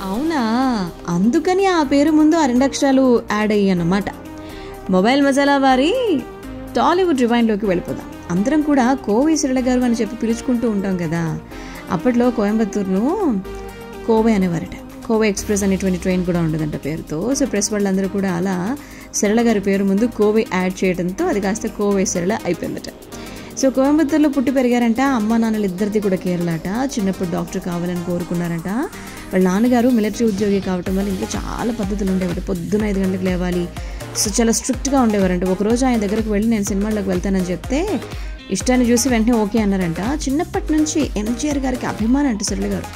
అవునా? అందుకని ఆ పేరు ముందు ఆ 2 అక్షరాలు యాడ్ అయ్యాయన్నమాట. మొబైల్ మసాలా వారి టాలీవుడ్ రివైండ్లోకి వెళ్ళిపోదాం. అందరం కూడా కోవై సరళ గారు అని చెప్పి పిలుచుకుంటూ ఉంటాం కదా. అప్పట్లో కోయంబత్తూరును కోవై అనేవారట. కోవై ఎక్స్ప్రెస్ అనేటువంటి ట్రైన్ కూడా ఉండదంట పేరుతో. సో ప్రెస్ వాళ్ళందరూ కూడా అలా సరళ గారి పేరు ముందు కోవై యాడ్ చేయడంతో అది కాస్త కోవై సరళ అయిపోయిందట. సో కోయంబత్తూరులో పుట్టి పెరిగారంట. అమ్మ నాన్నలు ఇద్దరిది కూడా కేరళ అట. చిన్నప్పుడు డాక్టర్ కావాలని కోరుకున్నారంట. వాళ్ళ నాన్నగారు మిలిటరీ ఉద్యోగి కావటం వల్ల ఇంట్లో చాలా పద్ధతులు ఉండేవారు. పొద్దున 5 గంటలకు లేవాలి. సో చాలా స్ట్రిక్ట్గా ఉండేవారంట. ఒకరోజు ఆయన దగ్గరకు వెళ్ళి నేను సినిమాల్లోకి వెళ్తానని చెప్తే ఇష్టాన్ని చూసి వెంటనే ఓకే అన్నారంట. చిన్నప్పటి నుంచి ఎంజీఆర్ గారికి అభిమానం అంట సరళ గారు.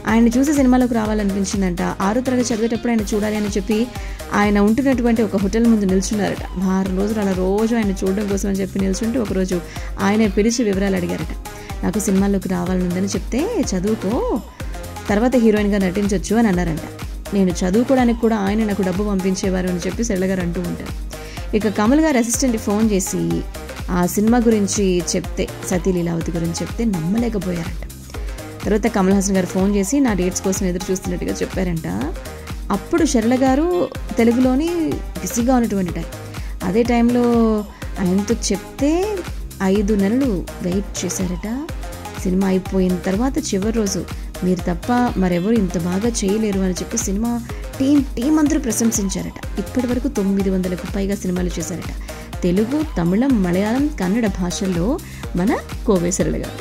ఆయన్ని చూసి సినిమాలోకి రావాలనిపించిందంట. 6వ తరగతి చదివేటప్పుడు ఆయన చూడాలి అని చెప్పి ఆయన ఉంటున్నటువంటి ఒక హోటల్ ముందు నిల్చున్నారట. వారం రోజులు అలా రోజు ఆయన చూడడం కోసం అని చెప్పి నిల్చుంటే ఒకరోజు ఆయన పిలిచి వివరాలు అడిగారట. నాకు సినిమాల్లోకి రావాలని ఉందని చెప్తే చదువుకో, తర్వాత హీరోయిన్గా నటించవచ్చు అని అన్నారంట. నేను చదువుకోవడానికి కూడా ఆయన నాకు డబ్బు పంపించేవారు అని చెప్పి సరళ గారు అంటూ ఉంటారు. ఇక కమల్ గారు అసిస్టెంట్కి ఫోన్ చేసి ఆ సినిమా గురించి చెప్తే, సతీ లీలావతి గురించి చెప్తే నమ్మలేకపోయారంట. తర్వాత కమల్ హాసన్ గారు ఫోన్ చేసి నా డేట్స్ కోసం ఎదురు చూస్తున్నట్టుగా చెప్పారంట. అప్పుడు సరళ గారు తెలుగులోని బిజీగా ఉన్నటువంటి టైం. అదే టైంలో ఆయనతో చెప్తే 5 నెలలు వెయిట్ చేశారట. సినిమా అయిపోయిన తర్వాత చివరి రోజు మీరు తప్ప మరెవరు ఇంత బాగా చేయలేరు అని చెప్పి సినిమా టీం అందరూ ప్రశంసించారట. ఇప్పటి వరకు 900కు పైగా సినిమాలు చేశారట. తెలుగు, తమిళం, మలయాళం, కన్నడ భాషల్లో మన కోవై సరళ గారు.